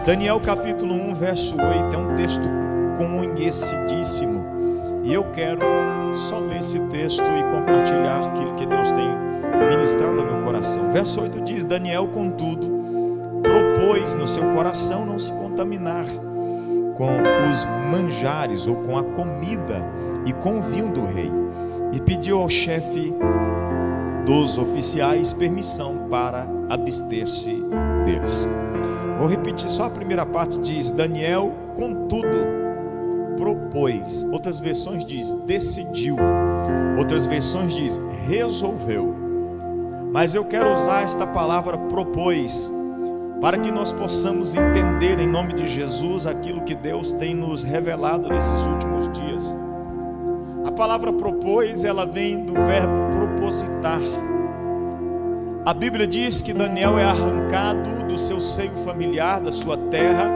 Daniel capítulo 1, verso 8, é um texto conhecidíssimo. E eu quero só ler esse texto e compartilhar aquilo que Deus tem ministrado no meu coração. Verso 8 diz: Daniel, contudo, propôs no seu coração não se contaminar com os manjares ou com a comida e com o vinho do rei, e pediu ao chefe dos oficiais permissão para abster-se deles. Vou repetir só a primeira parte. Diz: Daniel, contudo, propôs. Outras versões diz decidiu. Outras versões diz resolveu. Mas eu quero usar esta palavra propôs, para que nós possamos entender em nome de Jesus aquilo que Deus tem nos revelado nesses últimos dias. A palavra propôs, ela vem do verbo propositar. A Bíblia diz que Daniel é arrancado do seu seio familiar, da sua terra,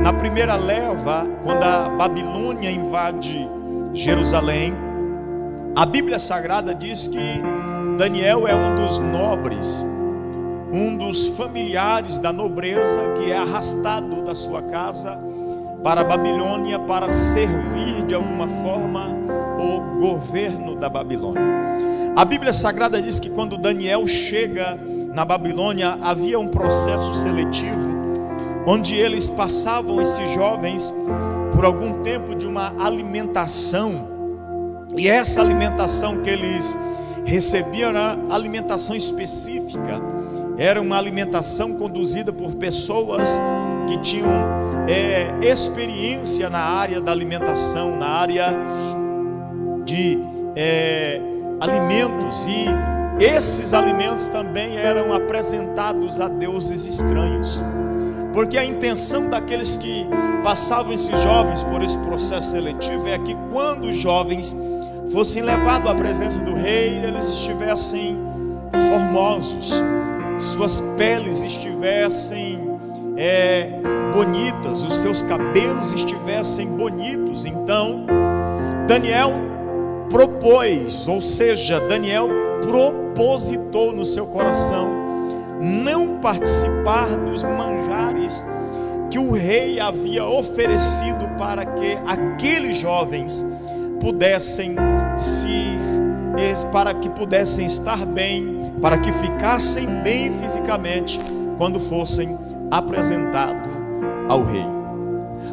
na primeira leva, quando a Babilônia invade Jerusalém. A Bíblia Sagrada diz que Daniel é um dos nobres, um dos familiares da nobreza, que é arrastado da sua casa para a Babilônia para servir de alguma forma o governo da Babilônia. A Bíblia Sagrada diz que quando Daniel chega na Babilônia, havia um processo seletivo, onde eles passavam, esses jovens, por algum tempo de uma alimentação, e essa alimentação que eles recebiam era alimentação específica, era uma alimentação conduzida por pessoas que tinham experiência na área da alimentação, na área de alimentos, e esses alimentos também eram apresentados a deuses estranhos, porque a intenção daqueles que passavam, esses jovens, por esse processo seletivo, é que quando os jovens fossem levados à presença do rei, eles estivessem formosos, suas peles estivessem bonitas, os seus cabelos estivessem bonitos. Então Daniel propôs, ou seja, Daniel propositou no seu coração não participar dos manjares que o rei havia oferecido para que aqueles jovens pudessem para que pudessem estar bem, para que ficassem bem fisicamente quando fossem apresentados ao rei.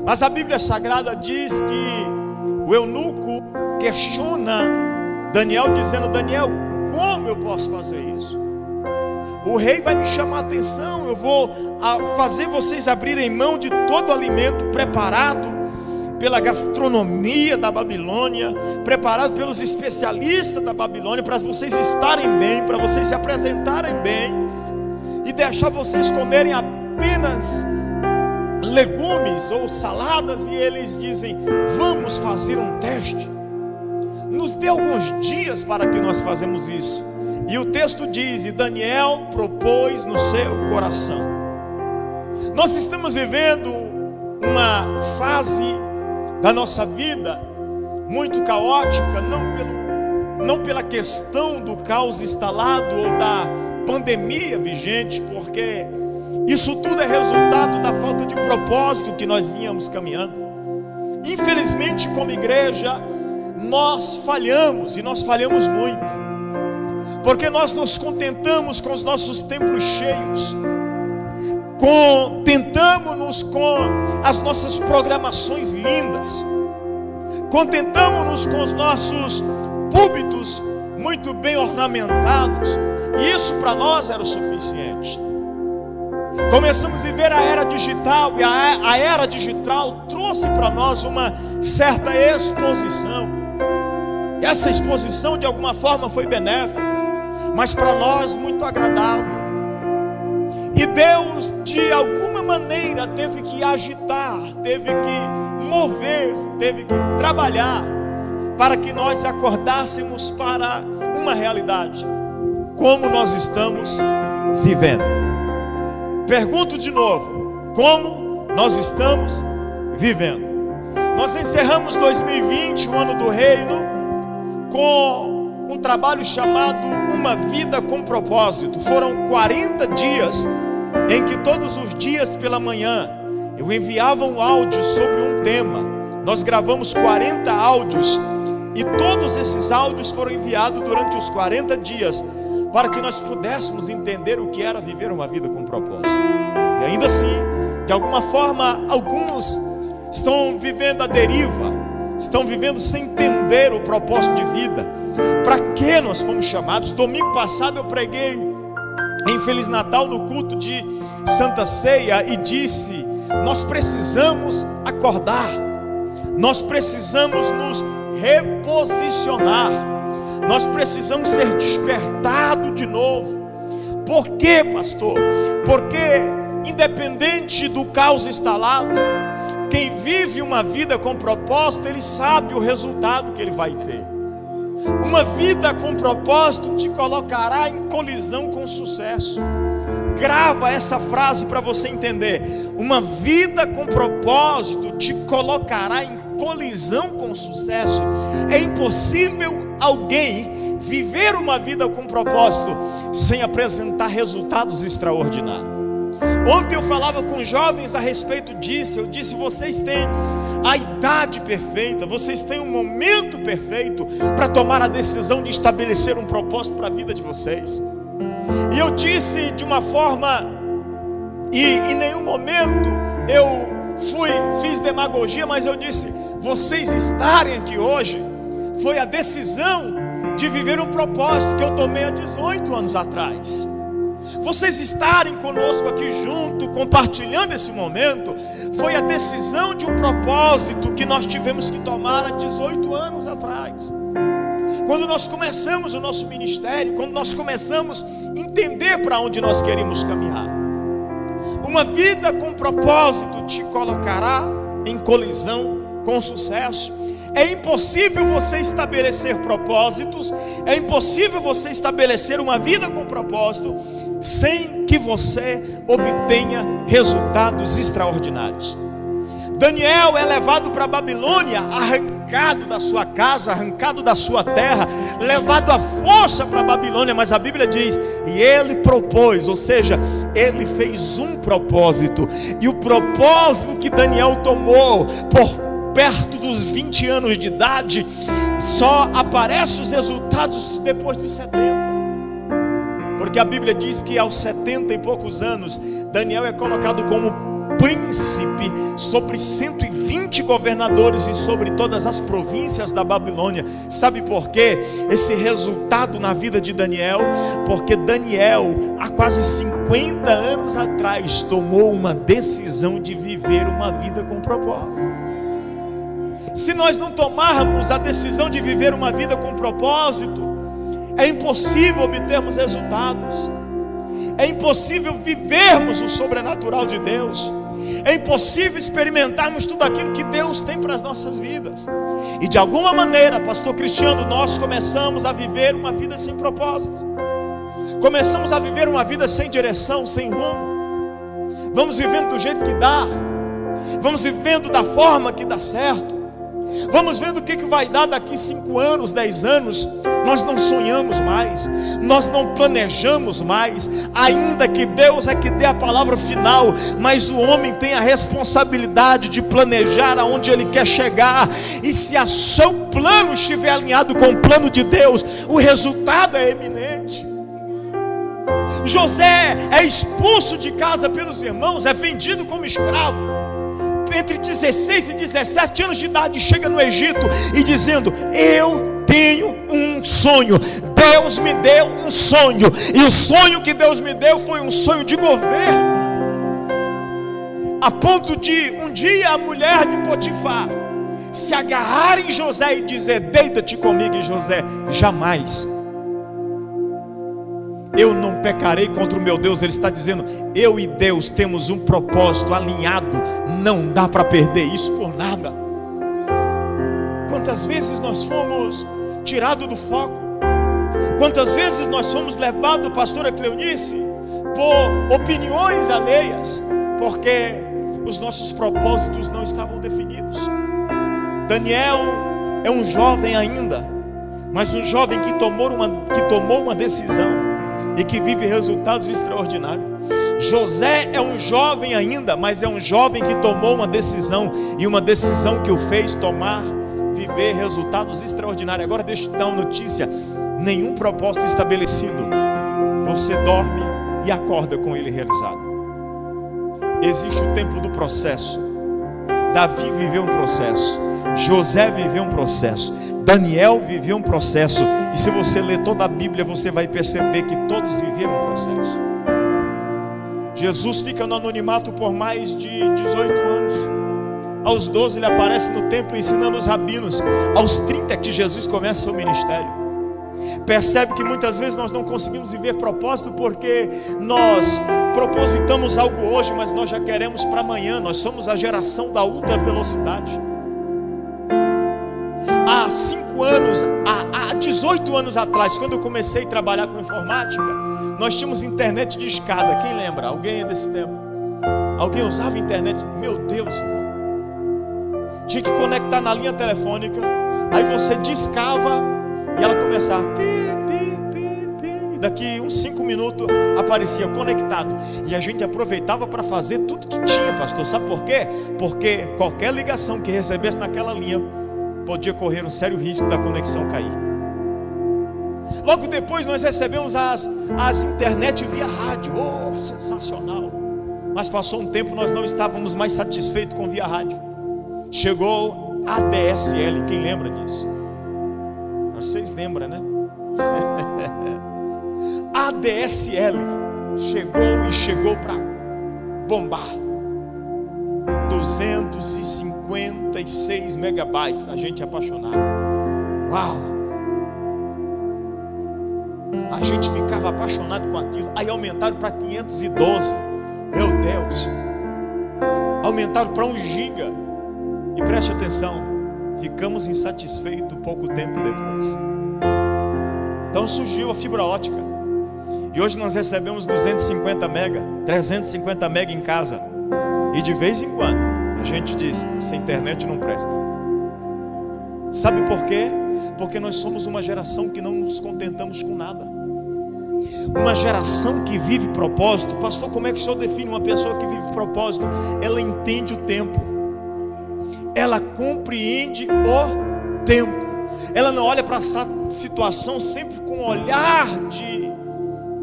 Mas a Bíblia Sagrada diz que o eunuco questiona Daniel, dizendo: Daniel, como eu posso fazer isso? O rei vai me chamar a atenção, eu vou fazer vocês abrirem mão de todo o alimento preparado pela gastronomia da Babilônia, preparado pelos especialistas da Babilônia, para vocês estarem bem, para vocês se apresentarem bem, e deixar vocês comerem apenas legumes ou saladas. E eles dizem: vamos fazer um teste, nos dê alguns dias para que nós façamos isso. E o texto diz: e Daniel propôs no seu coração. Nós estamos vivendo uma fase da nossa vida muito caótica, não pela questão do caos instalado ou da pandemia vigente, porque isso tudo é resultado da falta de propósito que nós vínhamos caminhando. Infelizmente, como igreja, nós falhamos, e nós falhamos muito, porque nós nos contentamos com os nossos templos cheios, contentamos-nos com as nossas programações lindas, contentamos-nos com os nossos púlpitos muito bem ornamentados, e isso para nós era o suficiente. Começamos a viver a era digital, e a era digital trouxe para nós uma certa exposição, e essa exposição de alguma forma foi benéfica, mas para nós muito agradável. E Deus de alguma maneira teve que agitar, teve que mover, teve que trabalhar, para que nós acordássemos para uma realidade: como nós estamos vivendo. Pergunto de novo: como nós estamos vivendo? Nós encerramos 2020, o ano do reino, com um trabalho chamado Uma Vida com Propósito. Foram 40 dias em que todos os dias pela manhã eu enviava um áudio sobre um tema. Nós gravamos 40 áudios e todos esses áudios foram enviados durante os 40 dias para que nós pudéssemos entender o que era viver uma vida com propósito. E ainda assim, de alguma forma, alguns estão vivendo a deriva, estão vivendo sem entender o propósito de vida. Para que nós fomos chamados? Domingo passado eu preguei em Feliz Natal no culto de Santa Ceia e disse: nós precisamos acordar, nós precisamos nos reposicionar, nós precisamos ser despertados de novo. Por quê, pastor? Porque independente do caos instalado, quem vive uma vida com propósito, ele sabe o resultado que ele vai ter. Uma vida com propósito te colocará em colisão com sucesso. Grava essa frase para você entender. Uma vida com propósito te colocará em colisão com sucesso. É impossível alguém viver uma vida com propósito sem apresentar resultados extraordinários. Ontem eu falava com jovens a respeito disso. Eu disse: vocês têm a idade perfeita, vocês têm um momento perfeito para tomar a decisão de estabelecer um propósito para a vida de vocês. E eu disse de uma forma, e em nenhum momento eu fiz demagogia, mas eu disse: vocês estarem aqui hoje foi a decisão de viver um propósito que eu tomei há 18 anos atrás. Vocês estarem conosco aqui junto, compartilhando esse momento, foi a decisão de um propósito que nós tivemos que tomar há 18 anos atrás. Quando nós começamos o nosso ministério, quando nós começamos a entender para onde nós queremos caminhar. Uma vida com propósito te colocará em colisão com sucesso. É impossível você estabelecer propósitos, é impossível você estabelecer uma vida com propósito sem que você obtenha resultados extraordinários. Daniel é levado para a Babilônia, arrancado da sua casa, arrancado da sua terra, levado à força para a Babilônia, mas a Bíblia diz: e ele propôs, ou seja, ele fez um propósito, e o propósito que Daniel tomou por perto dos 20 anos de idade, só aparecem os resultados depois dos 70. Porque a Bíblia diz que aos 70 e poucos anos, Daniel é colocado como príncipe sobre 120 governadores e sobre todas as províncias da Babilônia. Sabe por quê? Esse resultado na vida de Daniel, porque Daniel, há quase 50 anos atrás, tomou uma decisão de viver uma vida com propósito. Se nós não tomarmos a decisão de viver uma vida com propósito, é impossível obtermos resultados. É impossível vivermos o sobrenatural de Deus. É impossível experimentarmos tudo aquilo que Deus tem para as nossas vidas. E de alguma maneira, pastor Cristiano, nós começamos a viver uma vida sem propósito. Começamos a viver uma vida sem direção, sem rumo. Vamos vivendo do jeito que dá. Vamos vivendo da forma que dá certo. Vamos vendo o que vai dar daqui 5 anos, 10 anos. Nós não sonhamos mais, nós não planejamos mais, ainda que Deus é que dê a palavra final, mas o homem tem a responsabilidade de planejar aonde ele quer chegar. E se o seu plano estiver alinhado com o plano de Deus, o resultado é eminente. José é expulso de casa pelos irmãos, é vendido como escravo. Entre 16 e 17 anos de idade, chega no Egito e dizendo: eu tenho um sonho, Deus me deu um sonho, e o sonho que Deus me deu foi um sonho de governo, a ponto de um dia a mulher de Potifar se agarrar em José e dizer: deita-te comigo. E José: jamais, eu não pecarei contra o meu Deus. Ele está dizendo: eu e Deus temos um propósito alinhado, não dá para perder isso por nada. Quantas vezes nós fomos tirados do foco? Quantas vezes nós fomos levados, pastora Cleonice, por opiniões alheias, porque os nossos propósitos não estavam definidos. Daniel é um jovem ainda, mas um jovem que tomou uma decisão e que vive resultados extraordinários. José é um jovem ainda, mas é um jovem que tomou uma decisão, e uma decisão que o fez viver resultados extraordinários. Agora deixa eu te dar uma notícia: nenhum propósito estabelecido você dorme e acorda com ele realizado. Existe o tempo do processo. Davi viveu um processo, José viveu um processo, Daniel viveu um processo, e se você ler toda a Bíblia, você vai perceber que todos viveram um processo. Jesus fica no anonimato por mais de 18 anos. Aos 12 ele aparece no templo ensinando os rabinos. Aos 30 é que Jesus começa seu ministério. Percebe que muitas vezes nós não conseguimos viver propósito porque nós propositamos algo hoje, mas nós já queremos para amanhã. Nós somos a geração da ultra velocidade. Há 5 anos, há 18 anos atrás, quando eu comecei a trabalhar com informática, nós tínhamos internet de escada. Quem lembra? Alguém é desse tempo? Alguém usava internet? Meu Deus, irmão. Tinha que conectar na linha telefônica. Aí você discava e ela começava e daqui uns 5 minutos aparecia conectado. E a gente aproveitava para fazer tudo que tinha, pastor. Sabe por quê? Porque qualquer ligação que recebesse naquela linha podia correr um sério risco da conexão cair. Logo depois nós recebemos as internet via rádio. Oh, sensacional. Mas passou um tempo, nós não estávamos mais satisfeitos com via rádio. Chegou a ADSL, quem lembra disso? Vocês lembram, né? ADSL chegou para bombar. 256 megabytes, a gente é apaixonado. Uau! A gente ficava apaixonado com aquilo. Aí aumentaram para 512. Meu Deus! Aumentaram para 1 giga. E preste atenção, ficamos insatisfeitos pouco tempo depois. Então surgiu a fibra ótica. E hoje nós recebemos 250 mega, 350 mega em casa. E de vez em quando a gente diz: essa internet não presta. Sabe por quê? Porque nós somos uma geração que não nos contentamos com nada. Uma geração que vive propósito. Pastor, como é que o senhor define uma pessoa que vive propósito? Ela entende o tempo. Ela compreende o tempo. Ela não olha para essa situação sempre com um olhar de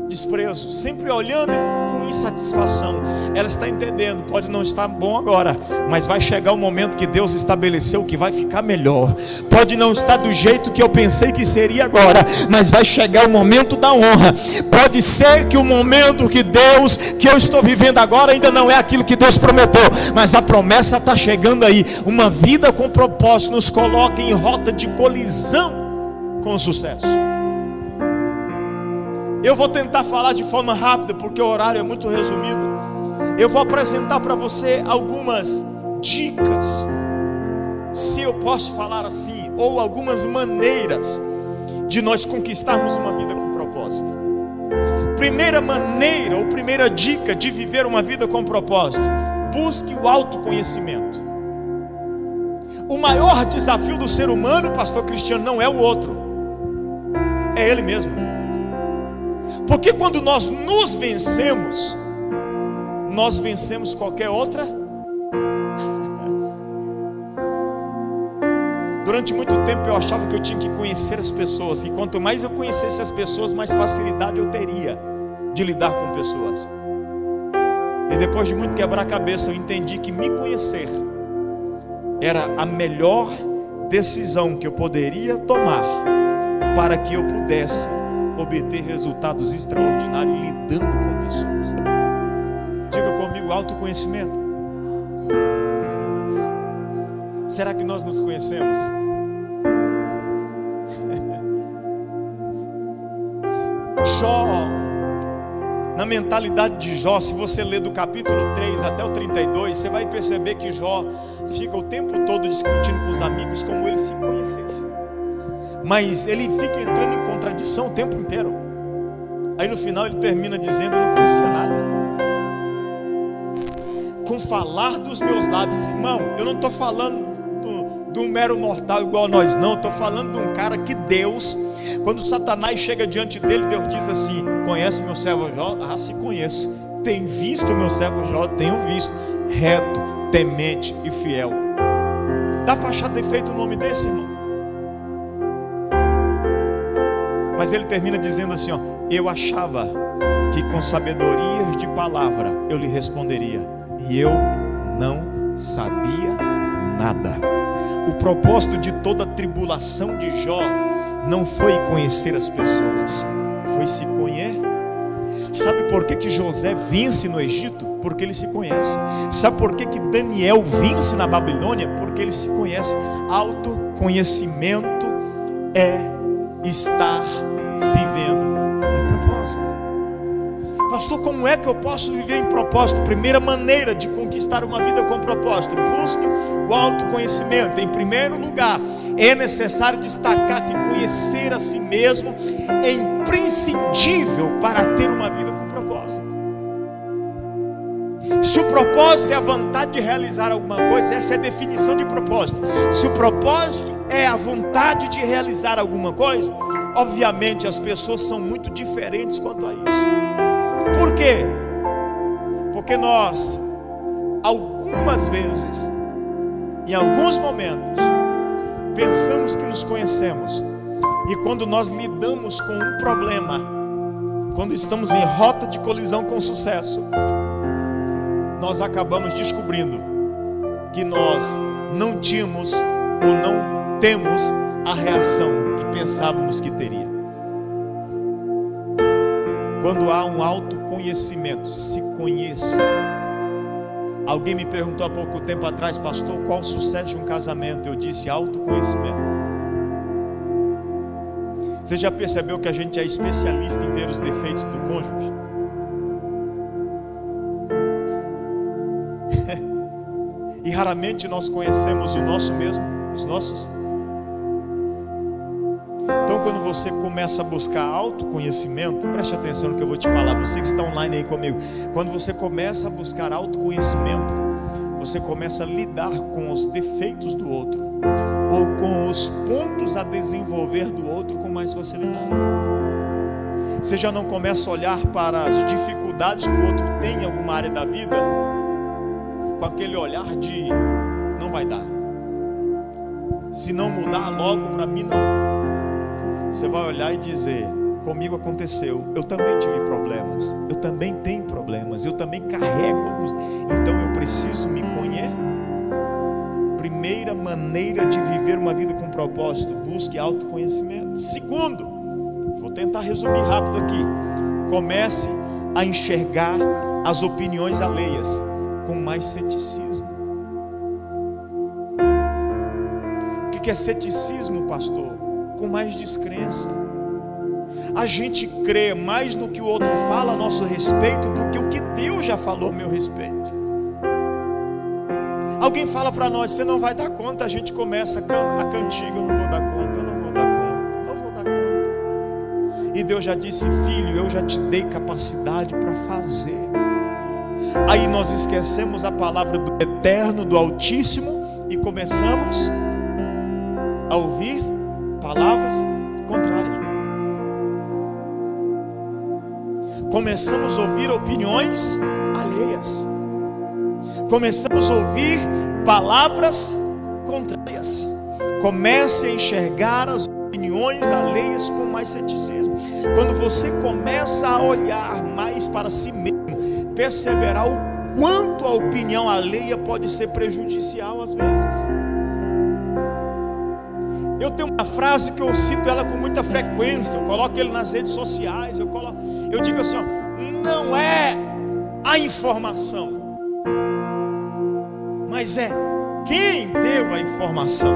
desprezo, sempre olhando com insatisfação. Ela está entendendo, pode não estar bom agora, mas vai chegar o momento que Deus estabeleceu que vai ficar melhor. Pode não estar do jeito que eu pensei que seria agora, mas vai chegar o momento da honra. Pode ser que o momento que eu estou vivendo agora ainda não é aquilo que Deus prometeu, mas a promessa está chegando aí. Uma vida com propósito nos coloca em rota de colisão com o sucesso. Eu vou tentar falar de forma rápida, porque o horário é muito resumido. Eu vou apresentar para você algumas dicas, se eu posso falar assim, ou algumas maneiras de nós conquistarmos uma vida com propósito. Primeira maneira, ou primeira dica de viver uma vida com propósito: busque o autoconhecimento. O maior desafio do ser humano, pastor Cristiano, não é o outro, é ele mesmo. Porque quando nós nos vencemos, nós vencemos qualquer outra. Durante muito tempo eu achava que eu tinha que conhecer as pessoas, e quanto mais eu conhecesse as pessoas, mais facilidade eu teria de lidar com pessoas. E depois de muito quebrar a cabeça, eu entendi que me conhecer era a melhor decisão que eu poderia tomar para que eu pudesse obter resultados extraordinários lidando com pessoas. Diga comigo: autoconhecimento. Será que nós nos conhecemos? Jó, na mentalidade de Jó, se você ler do capítulo 3 até o 32, você vai perceber que Jó fica o tempo todo discutindo com os amigos como ele se conhecesse. Mas ele fica entrando em contradição o tempo inteiro. Aí no final ele termina dizendo: eu não conhecia nada. Com falar dos meus lábios, irmão, eu não estou falando de um mero mortal igual a nós, não. Eu estou falando de um cara que Deus, quando Satanás chega diante dele, Deus diz assim: conhece meu servo Jó? Ah, se conheço. tem visto o meu servo Jó? Tenho visto, reto, temente e fiel. Dá para achar defeito no nome desse, irmão? Mas ele termina dizendo assim, ó: eu achava que com sabedorias de palavra eu lhe responderia, e eu não sabia nada. O propósito de toda a tribulação de Jó não foi conhecer as pessoas, foi se conhecer. Sabe por que José vence no Egito? Porque ele se conhece. Sabe por que Daniel vence na Babilônia? Porque ele se conhece. Autoconhecimento é estar vivendo em propósito. Pastor, como é que eu posso viver em propósito? Primeira maneira de conquistar uma vida com propósito: busque o autoconhecimento. Em primeiro lugar, é necessário destacar que conhecer a si mesmo é imprescindível para ter uma vida com propósito. Se o propósito é a vontade de realizar alguma coisa, essa é a definição de propósito. Se o propósito é a vontade de realizar alguma coisa, obviamente as pessoas são muito diferentes quanto a isso. Por quê? Porque nós, algumas vezes, em alguns momentos, pensamos que nos conhecemos, e quando nós lidamos com um problema, quando estamos em rota de colisão com sucesso, nós acabamos descobrindo que nós não tínhamos ou não temos a reação que pensávamos que teria. Quando há um autoconhecimento, se conheça. Alguém me perguntou há pouco tempo atrás: pastor, qual o sucesso de um casamento? Eu disse: autoconhecimento. Você já percebeu que a gente é especialista em ver os defeitos do cônjuge? E raramente nós conhecemos o nosso mesmo, os nossos. Então, quando você começa a buscar autoconhecimento, preste atenção no que eu vou te falar, você que está online aí comigo. Quando você começa a buscar autoconhecimento, você começa a lidar com os defeitos do outro, ou com os pontos a desenvolver do outro com mais facilidade. Você já não começa a olhar para as dificuldades que o outro tem em alguma área da vida com aquele olhar de não vai dar, se não mudar logo, para mim não. Você vai olhar e dizer: comigo aconteceu, eu também tive problemas, eu também tenho problemas, eu também carrego alguns, então eu preciso me conhecer. Primeira maneira de viver uma vida com propósito: busque autoconhecimento. Segundo, vou tentar resumir rápido aqui: comece a enxergar as opiniões alheias com mais ceticismo. O que é ceticismo, pastor? Com mais descrença. A gente crê mais no que o outro fala a nosso respeito do que o que Deus já falou a meu respeito. Alguém fala para nós: você não vai dar conta, a gente começa a cantiga: eu não vou dar conta, eu não vou dar conta, não vou dar conta. E Deus já disse: filho, eu já te dei capacidade para fazer. Aí nós esquecemos a palavra do Eterno, do Altíssimo, e começamos a ouvir palavras contrárias. Começamos a ouvir opiniões alheias. Começamos a ouvir palavras contrárias. Comece a enxergar as opiniões alheias com mais ceticismo. Quando você começa a olhar mais para si mesmo, perceberá o quanto a opinião alheia pode ser prejudicial às vezes. Eu tenho uma frase que eu cito ela com muita frequência, eu coloco ele nas redes sociais, eu digo assim, ó: não é a informação, mas é quem deu a informação.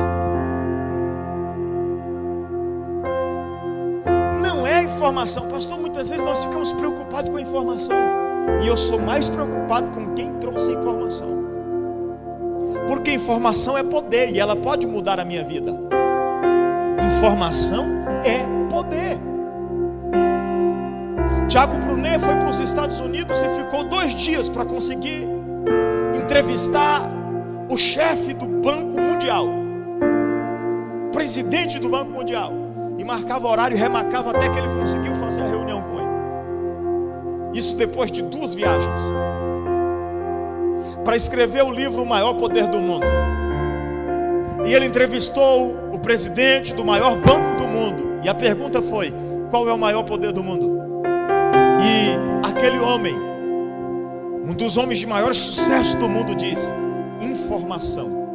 Não é a informação, pastor. Muitas vezes nós ficamos preocupados com a informação, e eu sou mais preocupado com quem trouxe a informação, porque informação é poder, e ela pode mudar a minha vida. Informação é poder. Tiago Brunet foi para os Estados Unidos e ficou 2 dias para conseguir entrevistar o chefe do Banco Mundial, presidente do Banco Mundial, e marcava horário e remarcava até que ele conseguiu fazer a reunião com ele. Isso depois de 2 viagens, para escrever o livro O Maior Poder do Mundo. E ele entrevistou o presidente do maior banco do mundo. E a pergunta foi: qual é o maior poder do mundo? E aquele homem, um dos homens de maior sucesso do mundo, diz: informação.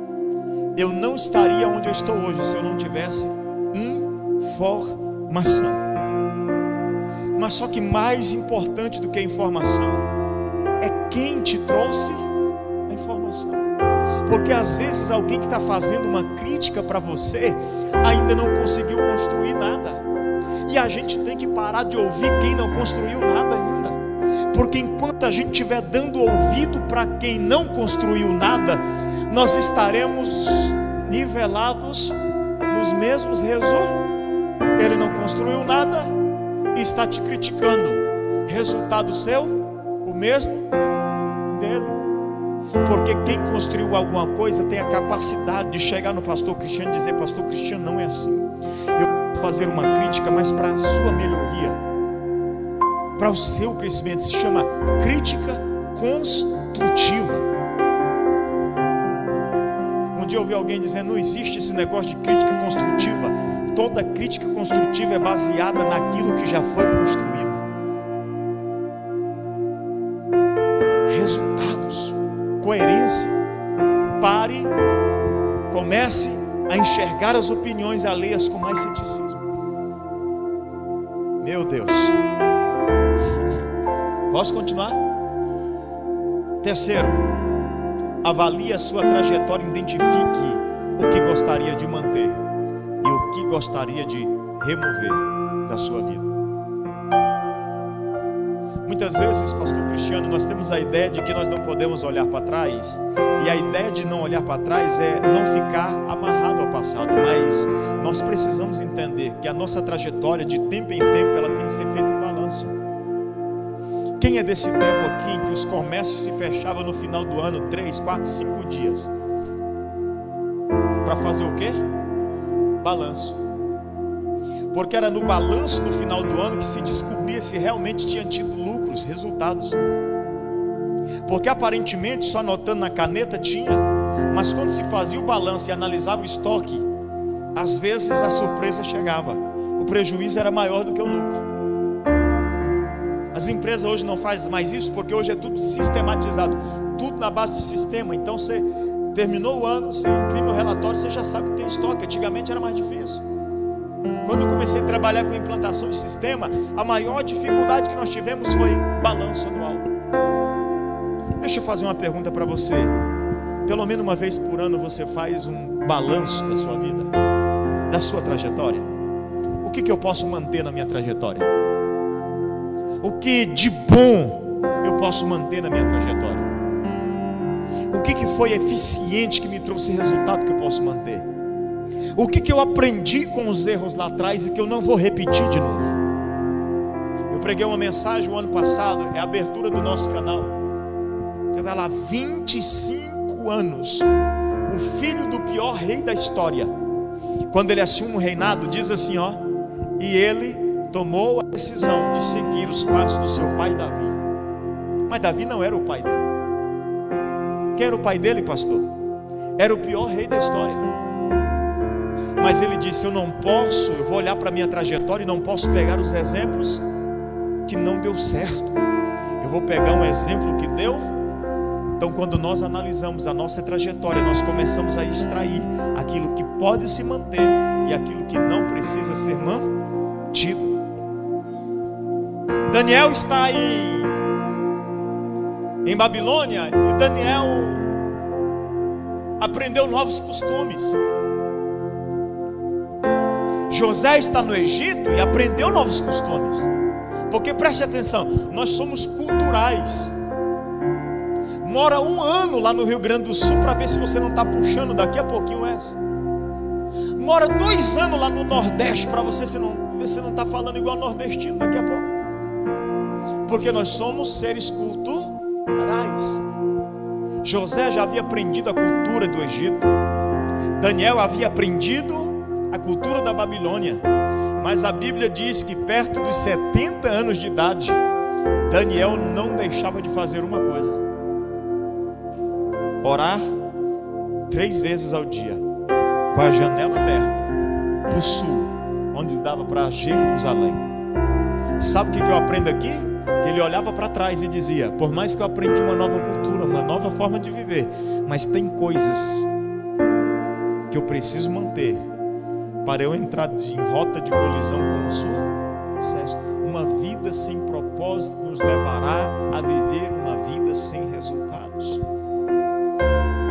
Eu não estaria onde eu estou hoje se eu não tivesse informação. Mas só que mais importante do que a informação é quem te trouxe a informação. Porque às vezes alguém que está fazendo uma crítica para você ainda não conseguiu construir nada. E a gente tem que parar de ouvir quem não construiu nada ainda. Porque enquanto a gente estiver dando ouvido para quem não construiu nada, nós estaremos nivelados nos mesmos resultados. Ele não construiu nada e está te criticando. Resultado seu, o mesmo dele. Porque quem construiu alguma coisa tem a capacidade de chegar no pastor Cristiano e dizer: pastor Cristiano, não é assim. Eu vou fazer uma crítica, mas para a sua melhoria, para o seu crescimento. Se chama crítica construtiva. Um dia eu ouvi alguém dizendo: não existe esse negócio de crítica construtiva. Toda crítica construtiva é baseada naquilo que já foi construído. Resultados, coerência. Pare, comece a enxergar as opiniões alheias com mais ceticismo. Meu Deus. Posso continuar? Terceiro, avalie a sua trajetória, identifique o que gostaria de manter e o que gostaria de remover da sua vida. Muitas vezes, pastor Cristiano, nós temos a ideia de que nós não podemos olhar para trás. E a ideia de não olhar para trás é não ficar amarrado ao passado. Mas nós precisamos entender que a nossa trajetória, de tempo em tempo, ela tem que ser feita um balanço. Quem é desse tempo aqui em que os comércios se fechavam no final do ano 3, 4, 5 dias? Para fazer o quê? Balanço. Porque era no balanço no final do ano que se descobria se realmente tinha tido lucros, resultados. Porque aparentemente só anotando na caneta tinha, mas quando se fazia o balanço e analisava o estoque, às vezes a surpresa chegava, o prejuízo era maior do que o lucro. As empresas hoje não fazem mais isso, porque hoje é tudo sistematizado, tudo na base de sistema. Então você terminou o ano, você imprime o relatório, você já sabe que tem estoque. Antigamente era mais difícil. Quando eu comecei a trabalhar com implantação de sistema, a maior dificuldade que nós tivemos foi balanço anual. Deixa eu fazer uma pergunta para você. Pelo menos uma vez por ano você faz um balanço da sua vida, da sua trajetória? O que eu posso manter na minha trajetória? O que de bom eu posso manter na minha trajetória? O que foi eficiente que me trouxe resultado que eu posso manter? O que eu aprendi com os erros lá atrás e que eu não vou repetir de novo? Eu preguei uma mensagem o ano passado, é a abertura do nosso canal. Está lá, 25 anos, o filho do pior rei da história, quando ele assume o reinado, diz assim, ó: e ele tomou a decisão de seguir os passos do seu pai Davi. Mas Davi não era o pai dele. Quem era o pai dele, pastor? Era o pior rei da história. Mas ele disse: eu não posso, eu vou olhar para a minha trajetória e não posso pegar os exemplos que não deu certo. Eu vou pegar um exemplo que deu. Então, quando nós analisamos a nossa trajetória, nós começamos a extrair aquilo que pode se manter e aquilo que não precisa ser mantido. Daniel está em Babilônia e Daniel aprendeu novos costumes. José está no Egito e aprendeu novos costumes. Porque preste atenção, nós somos culturais. Mora 1 ano lá no Rio Grande do Sul para ver se você não está puxando daqui a pouquinho essa. Mora 2 anos lá no Nordeste para ver se não está falando igual nordestino daqui a pouco. Porque nós somos seres culturais. José já havia aprendido a cultura do Egito. Daniel havia aprendido a cultura da Babilônia. Mas a Bíblia diz que perto dos 70 anos de idade, Daniel não deixava de fazer uma coisa: orar 3 vezes ao dia, com a janela aberta para o sul, onde dava para Jerusalém. Sabe o que eu aprendo aqui? Que ele olhava para trás e dizia: por mais que eu aprendi uma nova cultura, uma nova forma de viver, mas tem coisas que eu preciso manter para eu entrar em rota de colisão com o sucesso. Uma vida sem propósito nos levará a viver uma vida sem resultados.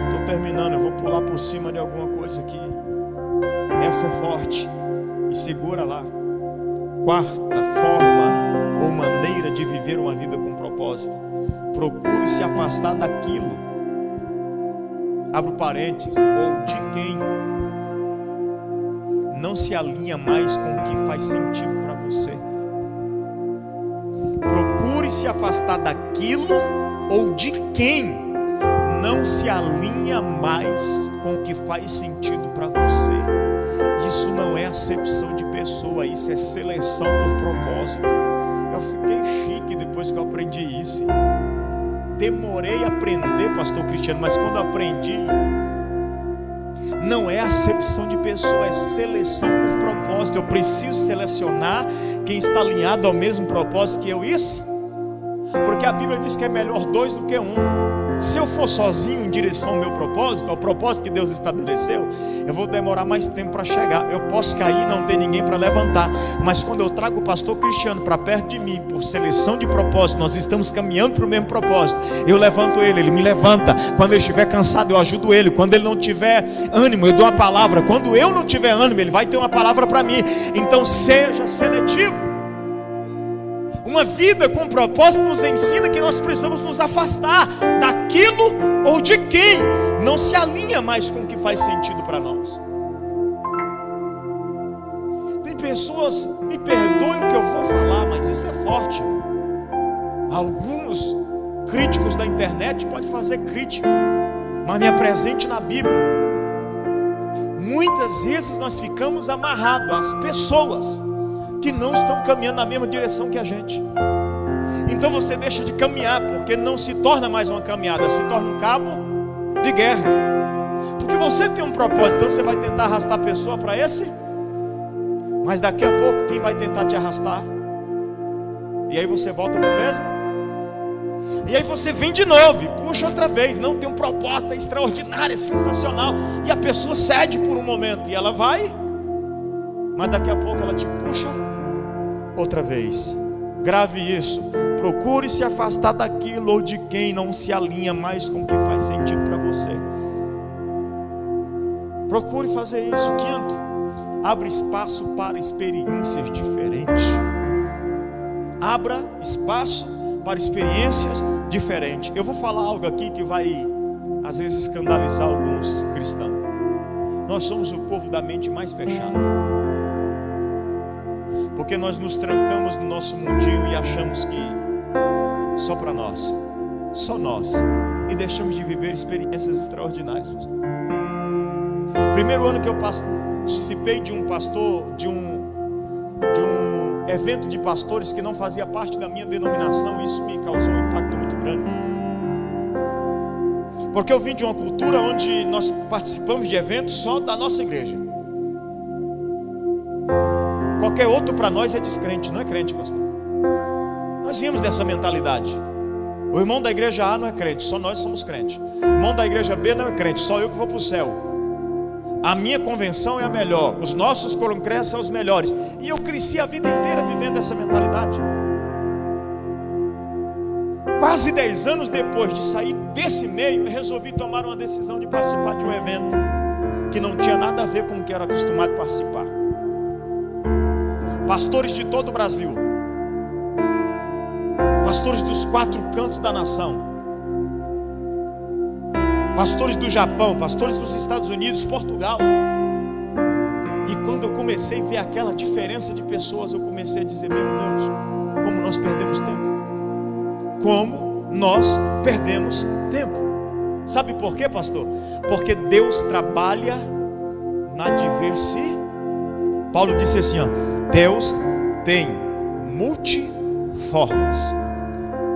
Estou terminando, eu vou pular por cima de alguma coisa aqui. Essa é forte, e segura lá. Quarta forma ou maneira de viver uma vida com propósito: procure se afastar daquilo, abro parênteses, ou de quem não se alinha mais com o que faz sentido para você. Procure se afastar daquilo ou de quem não se alinha mais com o que faz sentido para você. Isso não é acepção de pessoa, isso é seleção por propósito. Eu fiquei chique depois que eu aprendi isso. Demorei a aprender, pastor Cristiano, mas quando eu aprendi, não é acepção de pessoa, é seleção por propósito. Eu preciso selecionar quem está alinhado ao mesmo propósito que eu. Isso porque a Bíblia diz que é melhor 2 do que 1. Se eu for sozinho em direção ao meu propósito, ao propósito que Deus estabeleceu, eu vou demorar mais tempo para chegar. Eu posso cair, não ter ninguém para levantar, mas quando eu trago o pastor Cristiano para perto de mim, por seleção de propósito, nós estamos caminhando para o mesmo propósito. Eu levanto ele, ele me levanta. Quando ele estiver cansado, eu ajudo ele. Quando ele não tiver ânimo, eu dou uma palavra. Quando eu não tiver ânimo, ele vai ter uma palavra para mim. Então seja seletivo. Uma vida com propósito nos ensina que nós precisamos nos afastar daquilo ou de quem não se alinha mais com o que faz sentido para nós. Tem pessoas, me perdoem o que eu vou falar, mas isso é forte. Alguns críticos da internet podem fazer crítica, mas me apresente na Bíblia. Muitas vezes nós ficamos amarrados às pessoas que não estão caminhando na mesma direção que a gente. Então você deixa de caminhar, porque não se torna mais uma caminhada, se torna um cabo de guerra. Porque você tem um propósito, então você vai tentar arrastar a pessoa para esse, mas daqui a pouco quem vai tentar te arrastar? E aí você volta para o mesmo? E aí você vem de novo e puxa outra vez. Não, tem um propósito extraordinário, é sensacional, e a pessoa cede por um momento e ela vai, mas daqui a pouco ela te puxa outra vez. Grave isso: procure se afastar daquilo ou de quem não se alinha mais com o que faz sentido para você. Procure fazer isso. Quinto, abra espaço para experiências diferentes. Abra espaço para experiências diferentes. Eu vou falar algo aqui que vai às vezes escandalizar alguns cristãos. Nós somos o povo da mente mais fechada, porque nós nos trancamos no nosso mundinho e achamos que só para nós, só nós, e deixamos de viver experiências extraordinárias. Primeiro ano que eu participei de um pastor, de um evento de pastores que não fazia parte da minha denominação, isso me causou um impacto muito grande, porque eu vim de uma cultura onde nós participamos de eventos só da nossa igreja. Qualquer outro para nós é descrente, não é crente, pastor. Nós viemos dessa mentalidade. O irmão da igreja A não é crente, só nós somos crentes. O irmão da igreja B não é crente, só eu que vou para o céu. A minha convenção é a melhor, os nossos congressos são os melhores. E eu cresci a vida inteira vivendo essa mentalidade. Quase 10 anos depois de sair desse meio, eu resolvi tomar uma decisão de participar de um evento que não tinha nada a ver com o que era acostumado a participar. Pastores de todo o Brasil, pastores dos 4 cantos da nação, pastores do Japão, pastores dos Estados Unidos, Portugal. E quando eu comecei a ver aquela diferença de pessoas, eu comecei a dizer: meu Deus, como nós perdemos tempo. Como nós perdemos tempo. Sabe por quê, pastor? Porque Deus trabalha na diversidade. Paulo disse assim, ó: Deus tem multiformas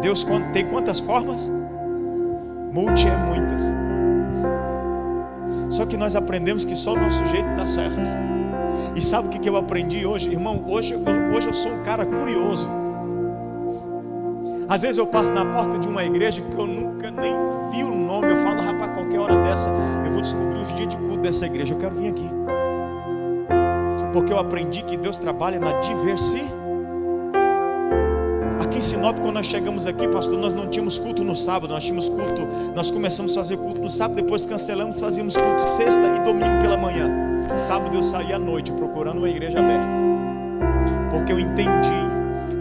Deus tem quantas formas? Multi é muitas. Só que nós aprendemos que só o nosso jeito dá certo. E sabe o que eu aprendi hoje? Irmão, hoje eu sou um cara curioso. Às vezes eu passo na porta de uma igreja que eu nunca nem vi o nome. Eu falo, rapaz, qualquer hora dessa eu vou descobrir os dias de culto dessa igreja. Eu quero vir aqui. Porque eu aprendi que Deus trabalha na diversidade. Aqui em Sinop, quando nós chegamos aqui, pastor, nós não tínhamos culto no sábado. Nós começamos a fazer culto no sábado, depois cancelamos, fazíamos culto sexta e domingo pela manhã. Sábado eu saía à noite procurando uma igreja aberta, porque eu entendi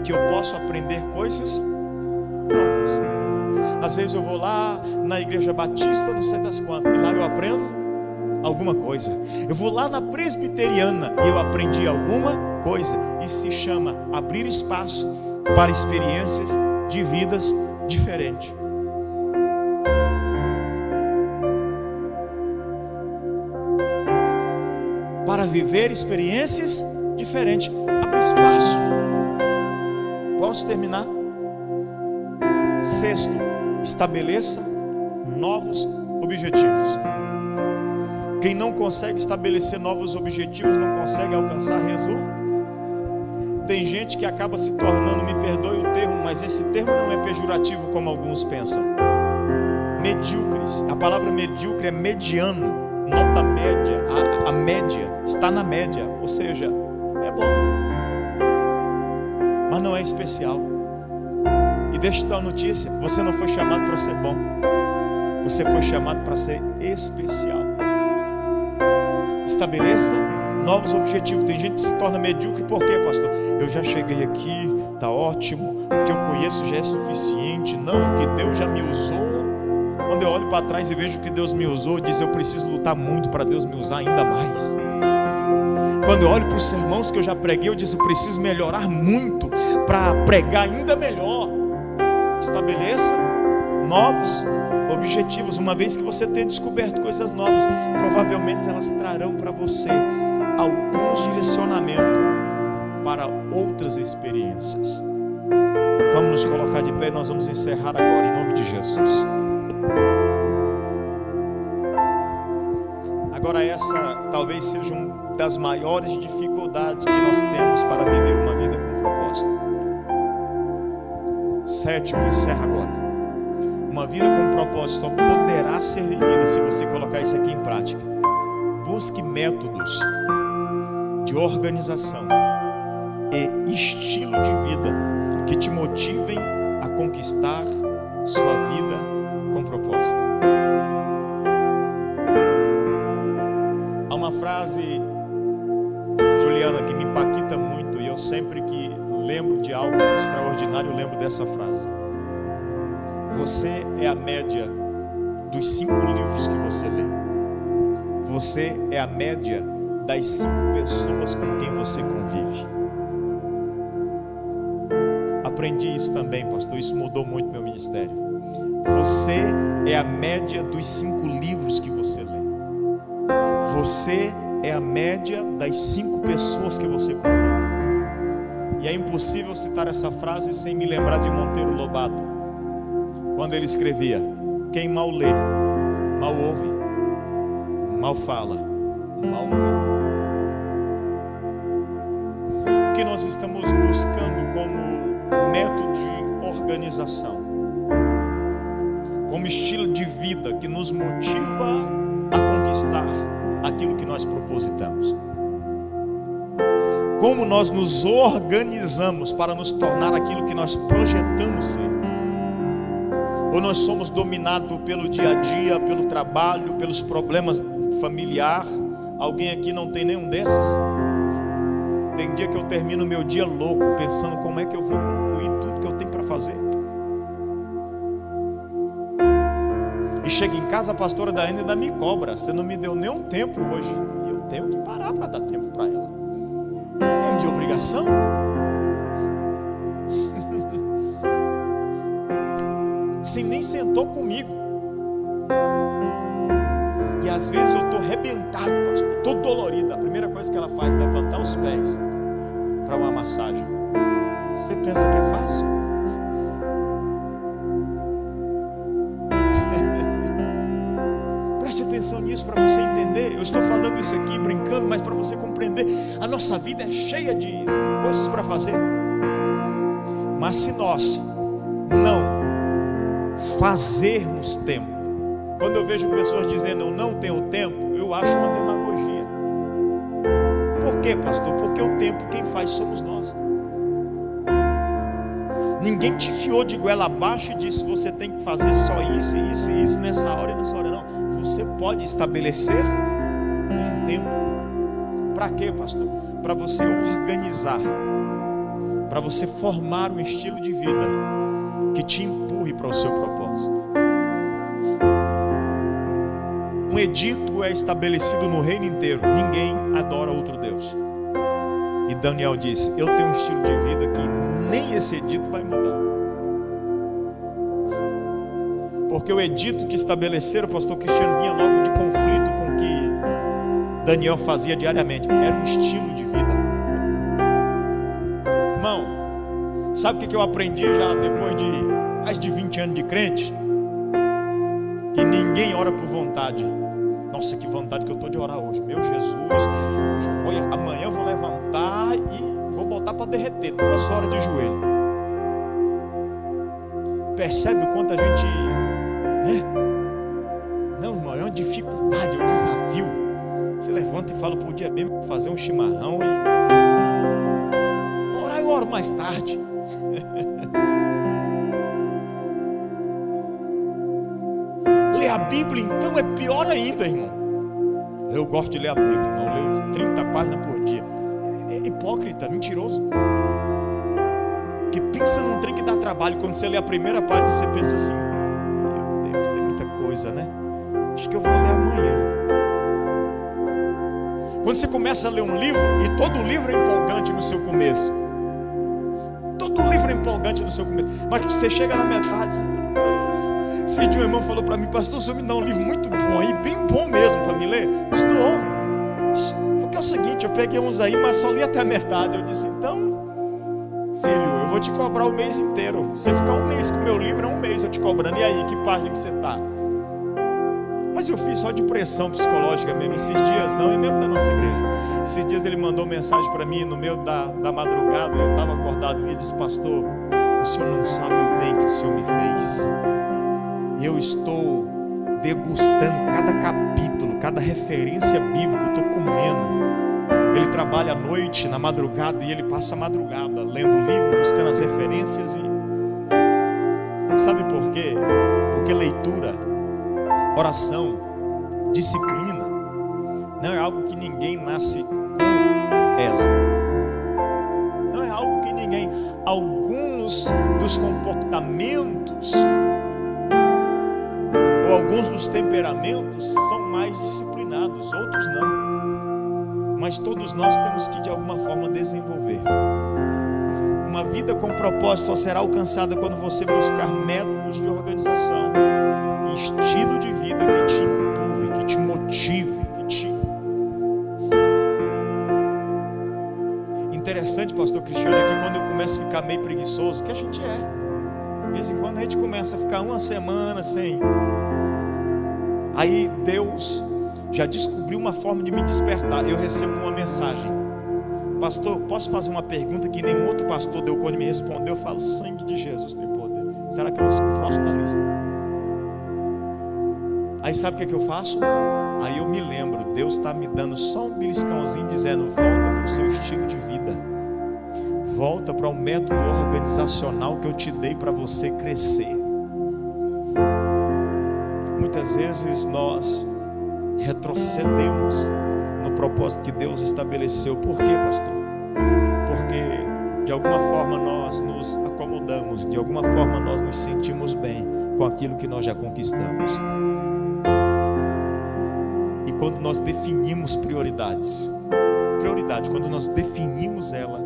que eu posso aprender coisas novas. Às vezes eu vou lá na igreja batista, não sei das quantas, e lá eu aprendo alguma coisa. Eu vou lá na presbiteriana e eu aprendi alguma coisa. Isso se chama abrir espaço para experiências de vidas diferentes. Para viver experiências diferentes. Abre espaço. Posso terminar? Sexto, estabeleça novos objetivos. Quem não consegue estabelecer novos objetivos não consegue alcançar resultado. Tem gente que acaba se tornando, me perdoe o termo, mas esse termo não é pejorativo como alguns pensam. Medíocres. A palavra medíocre é mediano. Nota média, a média, está na média, ou seja, é bom, mas não é especial. E deixa eu te dar uma notícia: você não foi chamado para ser bom, você foi chamado para ser especial. Estabeleça novos objetivos. Tem gente que se torna medíocre, por quê, pastor? Eu já cheguei aqui, está ótimo, o que eu conheço já é suficiente. Não, que Deus já me usou. Quando eu olho para trás e vejo que Deus me usou, diz: eu preciso lutar muito para Deus me usar ainda mais. Quando eu olho para os sermões que eu já preguei, eu disse: eu preciso melhorar muito para pregar ainda melhor. Estabeleça novos objetivos. Uma vez que você tenha descoberto coisas novas, provavelmente elas trarão para você alguns direcionamentos para outras experiências. Vamos nos colocar de pé e nós vamos encerrar agora em nome de Jesus. Agora essa talvez seja uma das maiores dificuldades que nós temos para viver uma vida com propósito. Sétimo, encerra agora. Uma vida com propósito só poderá ser vivida se você colocar isso aqui em prática. Busque métodos de organização e estilo de vida que te motivem a conquistar sua vida com propósito. Há uma frase, Juliana, que me impacta muito, e eu sempre que lembro de algo extraordinário, eu lembro dessa frase: você é a média dos 5 livros que você lê. Você é a média das 5 pessoas com quem você convive. Aprendi isso também, pastor, isso mudou muito meu ministério. Você é a média dos 5 livros que você lê. Você é a média das 5 pessoas que você convive. E é impossível citar essa frase sem me lembrar de Monteiro Lobato, quando ele escrevia: quem mal lê, mal ouve, mal fala, mal vê. O que nós estamos buscando como método de organização, como estilo de vida que nos motiva a conquistar aquilo que nós propositamos? Como nós nos organizamos para nos tornar aquilo que nós projetamos ser? Ou nós somos dominados pelo dia a dia, pelo trabalho, pelos problemas familiares? Alguém aqui não tem nenhum desses? Tem dia que eu termino meu dia louco, pensando como é que eu vou concluir tudo que eu tenho para fazer. E chega em casa, a pastora Daiane ainda me cobra: você não me deu nenhum tempo hoje. E eu tenho que parar para dar tempo para ela. É minha obrigação. Você nem sentou comigo. E às vezes eu estou arrebentado, pastor, todo dolorido. A primeira coisa que ela faz é levantar os pés para uma massagem. Você pensa que é fácil? atenção nisso para você entender. Eu estou falando isso aqui brincando, mas para você compreender, a nossa vida é cheia de coisas para fazer. Mas se nós não fazermos tempo, quando eu vejo pessoas dizendo eu não tenho tempo, eu acho uma demagogia. Por quê, pastor? Porque o tempo quem faz somos nós. Ninguém te enfiou de goela abaixo e disse você tem que fazer só isso, isso e isso nessa hora e nessa hora. Não, você pode estabelecer um tempo. Para quê, pastor? Para você organizar, para você formar um estilo de vida que te empurre para o seu propósito. Um edito é estabelecido no reino inteiro: ninguém adora outro Deus. E Daniel disse: eu tenho um estilo de vida que nem esse edito vai mudar. Porque o edito que estabeleceram, o pastor Cristiano, vinha logo de conflito com o que Daniel fazia diariamente. Era um estilo de vida. Irmão, sabe o que eu aprendi já depois de mais de 20 anos de crente? Que ninguém ora por vontade. Nossa, que vontade que eu estou de orar hoje. Meu Jesus, hoje, olha, amanhã eu vou levantar e vou botar para derreter 2 horas de joelho. Percebe o quanto a gente, né? Não, irmão, é uma dificuldade, é um desafio. Você levanta e fala, podia mesmo fazer um chimarrão e orar, eu oro mais tarde. Ler a Bíblia então é pior ainda, irmão. Eu gosto de ler a Bíblia, não, eu leio 30 páginas por dia. É hipócrita, mentiroso. Que pensa num trem que dá trabalho. Quando você lê a primeira página, você pensa assim: meu Deus, tem muita coisa, né? Acho que eu vou ler amanhã. Quando você começa a ler um livro, e todo livro é empolgante no seu começo. Todo livro é empolgante no seu começo. Mas você chega na metade. Esse dia um irmão falou para mim: pastor, o senhor me dá um livro muito bom aí, bem bom mesmo para me ler. Estudou. Porque é o seguinte, eu peguei uns aí, mas só li até a metade. Eu disse: então, filho, eu vou te cobrar o mês inteiro. Você ficar um mês com o meu livro, é um mês eu te cobrando. E aí, que página que você está? Mas eu fiz só de pressão psicológica mesmo. Esses dias, não, é mesmo da nossa igreja. Esses dias ele mandou mensagem para mim no meio da madrugada. Eu estava acordado e ele disse: pastor, o senhor não sabe o bem que o senhor me fez. Eu estou degustando cada capítulo, cada referência bíblica, eu estou comendo. Ele trabalha à noite, na madrugada, e ele passa a madrugada lendo o livro, buscando as referências. E sabe por quê? Porque leitura, oração, disciplina não é algo que ninguém nasce com ela. Não é algo que ninguém. Alguns dos comportamentos ou alguns dos temperamentos são mais disciplinados, outros não. Mas todos nós temos que de alguma forma desenvolver. Uma vida com propósito só será alcançada quando você buscar métodos de organização e estilo de vida que te empurre, que te motive, que te... Interessante, pastor Cristiano, é que quando eu começo a ficar meio preguiçoso, que a gente é, de vez em quando a gente começa a ficar uma semana sem... Aí Deus já descobriu uma forma de me despertar. Eu recebo uma mensagem: pastor, posso fazer uma pergunta que nenhum outro pastor deu quando me respondeu? Eu falo: sangue de Jesus tem poder. Será que eu vou ser o próximo da lista? Aí sabe o que eu faço? Aí eu me lembro, Deus está me dando só um beliscãozinho, dizendo: volta para o seu estilo de vida, volta para o método organizacional que eu te dei para você crescer. Muitas vezes nós retrocedemos no propósito que Deus estabeleceu. Por quê, pastor? Porque de alguma forma nós nos acomodamos, de alguma forma nós nos sentimos bem com aquilo que nós já conquistamos. E quando nós definimos prioridade, quando nós definimos ela,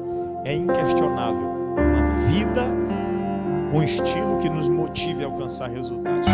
é inquestionável uma vida com estilo que nos motive a alcançar resultados.